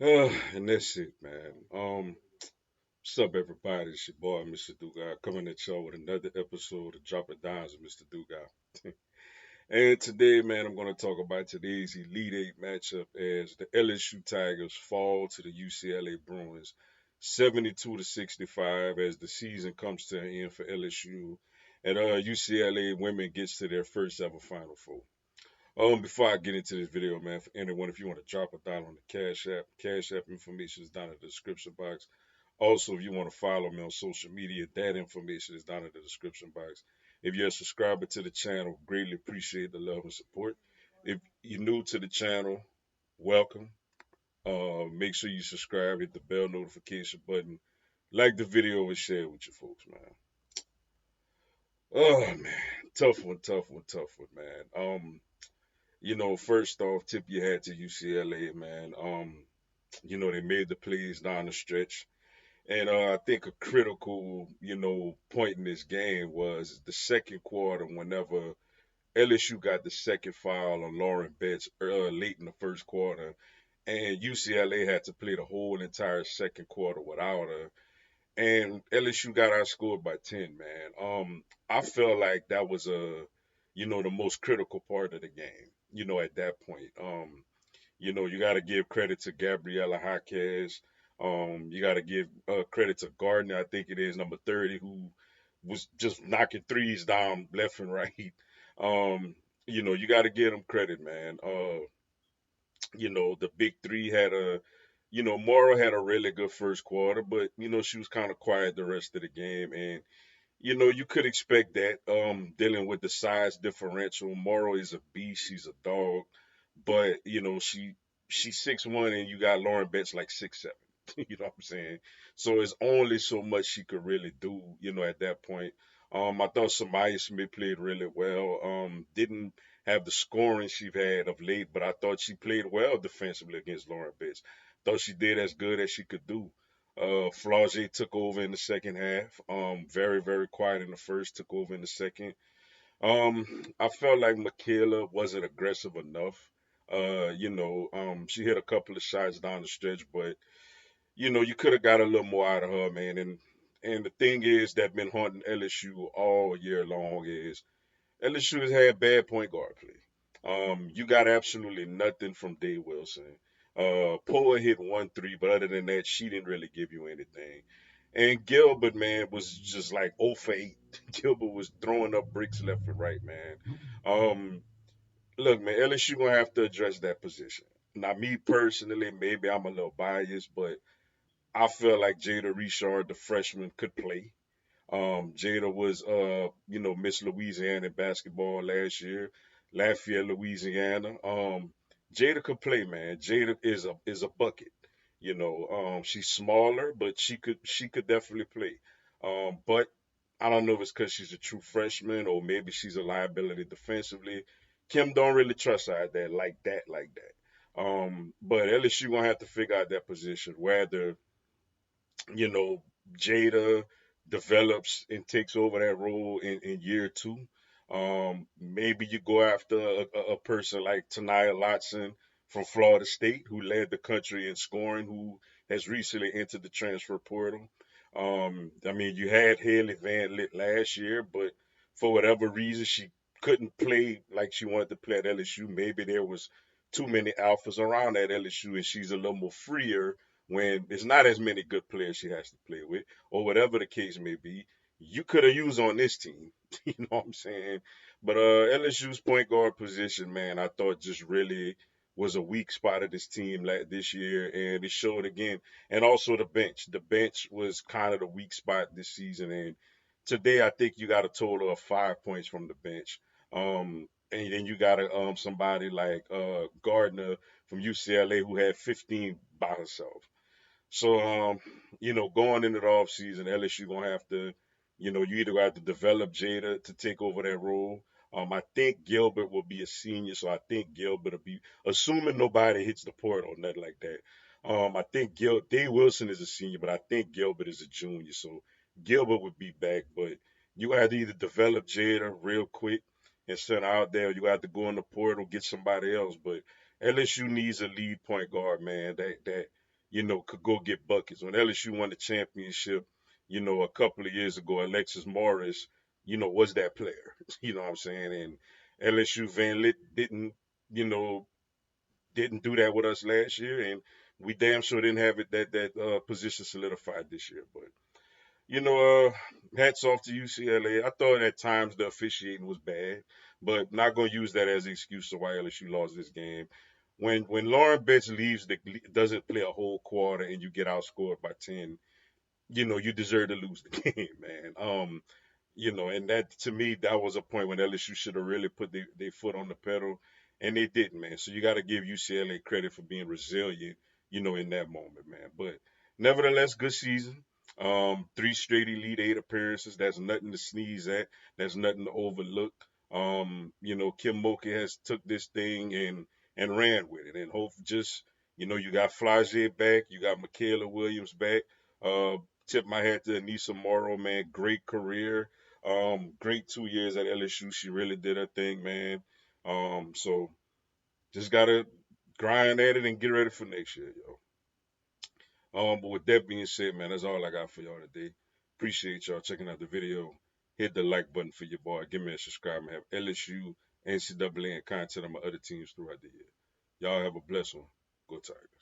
And that's it, man. What's up, everybody? It's your boy, Mr. Dugas, coming at y'all with another episode of Dropping Dimes with Mr. Dugas. And today, man, I'm going to talk about today's Elite Eight matchup as the LSU Tigers fall to the UCLA Bruins, 72 to 65, as the season comes to an end for LSU, and UCLA women gets to their first ever Final Four. Before I get into this video, man, for anyone, if you want to drop a dime on the Cash App information is down in the description box. Also, if you want to follow me on social media, that information is down in the description box. If you're a subscriber to the channel, greatly appreciate the love and support. If you're new to the channel, welcome. Make sure you subscribe, hit the bell notification button, like the video, and share it with your folks, man. Oh man, tough one, man. First off, tip your hat to UCLA, man. They made the plays down the stretch. And I think a critical, point in this game was the second quarter whenever LSU got the second foul on Lauren Betts late in the first quarter, and UCLA had to play the whole entire second quarter without her. And LSU got outscored by 10, man. I felt like that was the most critical part of the game, at that point. You got to give credit to Gabriela Jaquez. You got to give credit to Gardner. I think it is number 30, who was just knocking threes down left and right. You got to give them credit, man. The big three had Morrow had a really good first quarter, but she was kind of quiet the rest of the game, and you could expect that. Dealing with the size differential, Morrow is a beast. She's a dog, but she's 6'1", and you got Lauren Betts like 6'7". You know what I'm saying? So it's only so much she could really do. At that point. I thought Samaya Smith played really well. Didn't have the scoring she's had of late, but I thought she played well defensively against Lauren Betts. Thought she did as good as she could do. Flaugier took over in the second half. Very, very quiet in the first, took over in the second. I felt like Michaela wasn't aggressive enough. She hit a couple of shots down the stretch, but you could have got a little more out of her, man. And the thing is that been haunting LSU all year long is LSU has had bad point guard play. You got absolutely nothing from Dave Wilson. Poa hit 1 3, but other than that, she didn't really give you anything. And Gilbert, man, was just like 0 for 8. Gilbert was throwing up bricks left and right, man. Um, Look, man, LSU gonna have to address that position. Now, me personally, maybe I'm a little biased, but I feel like Jada Richard, the freshman, could play. Jada was, Miss Louisiana in basketball last year, Lafayette, Louisiana. Jada could play, man. Jada is a bucket. She's smaller, but she could definitely play. But I don't know if it's because she's a true freshman or maybe she's a liability defensively. Kim don't really trust her at that like that. But LSU gonna have to figure out that position, whether you know, Jada develops and takes over that role in year two. Maybe you go after a person like Tanaya Lotson from Florida State, who led the country in scoring, who has recently entered the transfer portal. I mean, you had Haley Van Lit last year, but for whatever reason, she couldn't play like she wanted to play at LSU. Maybe there was too many alphas around at LSU, and she's a little more freer when there's not as many good players she has to play with, or whatever the case may be. You could have used on this team, you know what I'm saying? But LSU's point guard position, man, I thought just really was a weak spot of this team this year, and it showed again. And also the bench. The bench was kind of the weak spot this season, and today I think you got a total of 5 points from the bench. And then you got somebody like Gardner from UCLA who had 15 by herself. So, going into the offseason, LSU gonna have to, you either have to develop Jada to take over that role. I think Gilbert will be a senior, so I think Gilbert will be, assuming nobody hits the portal or nothing like that. I think Dave Wilson is a senior, but I think Gilbert is a junior, so Gilbert would be back. But you have to either develop Jada real quick and send her out there, or you have to go in the portal get somebody else. But LSU needs a lead point guard, man. That could go get buckets. When LSU won the championship, a couple of years ago, Alexis Morris, was that player. You know what I'm saying? And LSU Van Lit you know, didn't do that with us last year, and we damn sure didn't have it that position solidified this year. But hats off to UCLA. I thought at times the officiating was bad, but not gonna use that as an excuse to why LSU lost this game. When Lauren Betts leaves, doesn't play a whole quarter, and you get outscored by 10, you deserve to lose the game, man. And that to me, that was a point when LSU should have really put their foot on the pedal, and they didn't, man. So you got to give UCLA credit for being resilient, in that moment, man. But nevertheless, good season. Three straight Elite Eight appearances. That's nothing to sneeze at. That's nothing to overlook. Kim Mulkey has took this thing and ran with it, and hope just you got Flage back, you got Michaela Williams back. Uh, Tip my hat to Anissa Morrow, man. Great career. Great 2 years at LSU. She really did her thing, man. So just gotta grind at it and get ready for next year, yo. But with that being said, man, that's all I got for y'all today. Appreciate y'all checking out the video. Hit the like button for your boy. Give me a subscribe and have LSU, NCAA, and content on my other teams throughout the year. Y'all have a blessed one. Go Tigers.